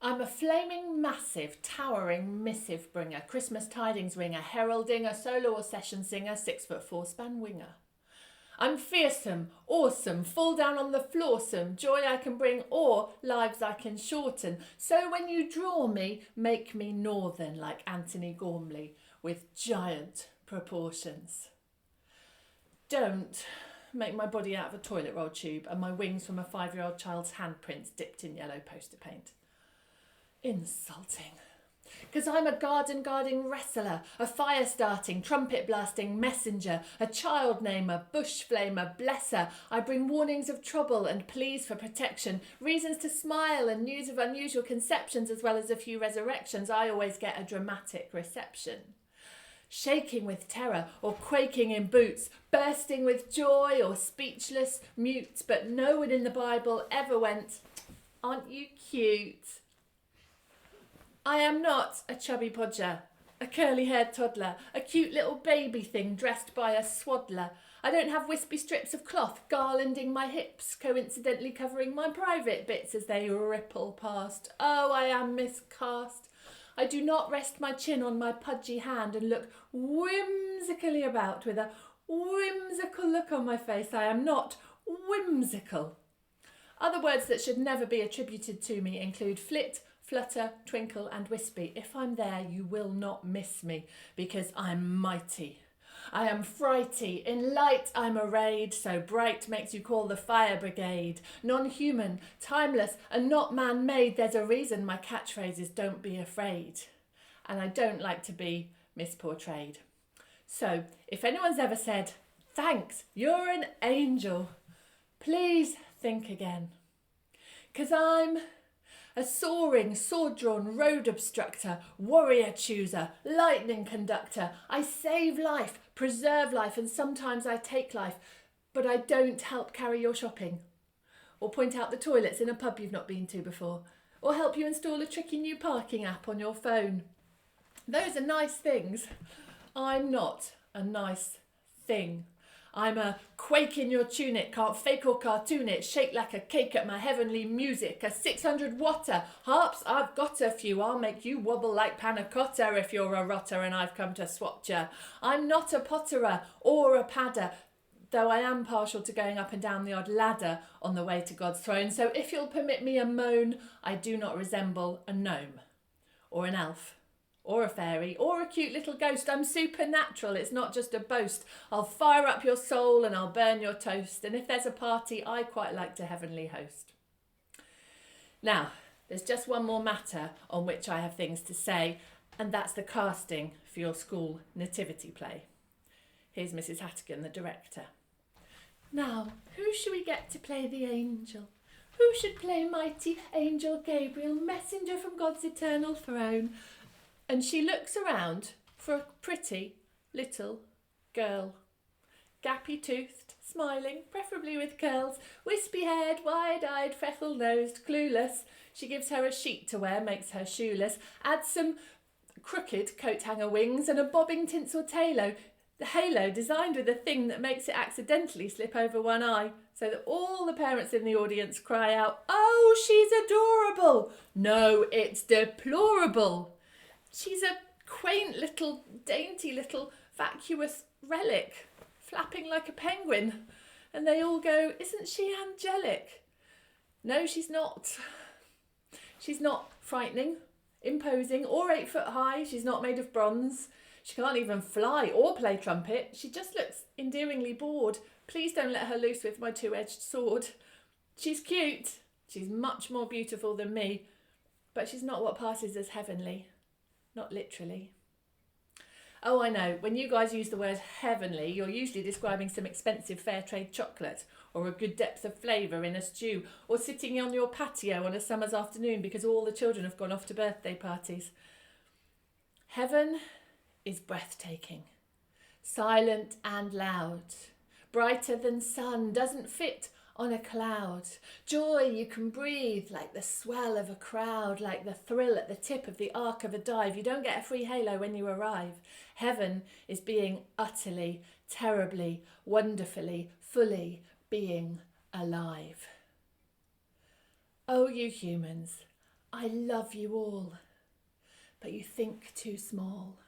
I'm a flaming, massive, towering missive bringer, Christmas tidings ringer, heralding a solo or session singer, 6'4" span winger. I'm fearsome, awesome, fall down on the floorsome, joy I can bring or lives I can shorten. So when you draw me, make me northern like Anthony Gormley with giant proportions. Don't make my body out of a toilet roll tube and my wings from a 5-year-old child's handprints dipped in yellow poster paint. Insulting. Because I'm a garden guarding wrestler, a fire starting, trumpet blasting messenger, a child namer, bush flamer, blesser. I bring warnings of trouble and pleas for protection, reasons to smile and news of unusual conceptions as well as a few resurrections. I always get a dramatic reception. Shaking with terror or quaking in boots, bursting with joy or speechless, mute, but no one in the Bible ever went, "Aren't you cute?" I am not a chubby podger, a curly-haired toddler, a cute little baby thing dressed by a swaddler. I don't have wispy strips of cloth garlanding my hips, coincidentally covering my private bits as they ripple past. Oh, I am miscast. I do not rest my chin on my pudgy hand and look whimsically about with a whimsical look on my face. I am not whimsical. Other words that should never be attributed to me include flit, flutter, twinkle and wispy. If I'm there, you will not miss me because I'm mighty. I am frighty, in light I'm arrayed, so bright makes you call the fire brigade. Non-human, timeless and not man-made, there's a reason my catchphrase is don't be afraid. And I don't like to be misportrayed. So, if anyone's ever said, "Thanks, you're an angel," please think again. 'Cause I'm a soaring, sword-drawn road obstructor, warrior chooser, lightning conductor. I save life, preserve life, and sometimes I take life, but I don't help carry your shopping, or point out the toilets in a pub you've not been to before, or help you install a tricky new parking app on your phone. Those are nice things. I'm not a nice thing. I'm a quake in your tunic, can't fake or cartoon it, shake like a cake at my heavenly music, a 600 watter, harps I've got a few, I'll make you wobble like panna cotta if you're a rotter and I've come to swat ya. I'm not a potterer or a padder, though I am partial to going up and down the odd ladder on the way to God's throne, so if you'll permit me a moan, I do not resemble a gnome, or an elf, or a fairy, or a cute little ghost. I'm supernatural, it's not just a boast. I'll fire up your soul and I'll burn your toast, and if there's a party, I quite like to heavenly host. Now, there's just one more matter on which I have things to say, and that's the casting for your school nativity play. Here's Mrs. Hattigan, the director. Now, who should we get to play the angel? Who should play mighty angel Gabriel, messenger from God's eternal throne? And she looks around for a pretty little girl. Gappy-toothed, smiling, preferably with curls, wispy-haired, wide-eyed, freckle-nosed, clueless. She gives her a sheet to wear, makes her shoeless, adds some crooked coat-hanger wings and a bobbing tinsel halo designed with a thing that makes it accidentally slip over one eye, so that all the parents in the audience cry out, "Oh, she's adorable!" No, it's deplorable. She's a quaint little, dainty little, vacuous relic, flapping like a penguin. And they all go, "Isn't she angelic?" No, she's not. She's not frightening, imposing, or 8 foot high. She's not made of bronze. She can't even fly or play trumpet. She just looks endearingly bored. Please don't let her loose with my two-edged sword. She's cute. She's much more beautiful than me, but she's not what passes as heavenly. Not literally. Oh, I know, when you guys use the word heavenly, you're usually describing some expensive fair trade chocolate, or a good depth of flavour in a stew, or sitting on your patio on a summer's afternoon because all the children have gone off to birthday parties. Heaven is breathtaking, silent and loud, brighter than sun, doesn't fit on a cloud. Joy you can breathe like the swell of a crowd, like the thrill at the tip of the arc of a dive. You don't get a free halo when you arrive. Heaven is being utterly, terribly, wonderfully, fully being alive. Oh, you humans, I love you all, but you think too small.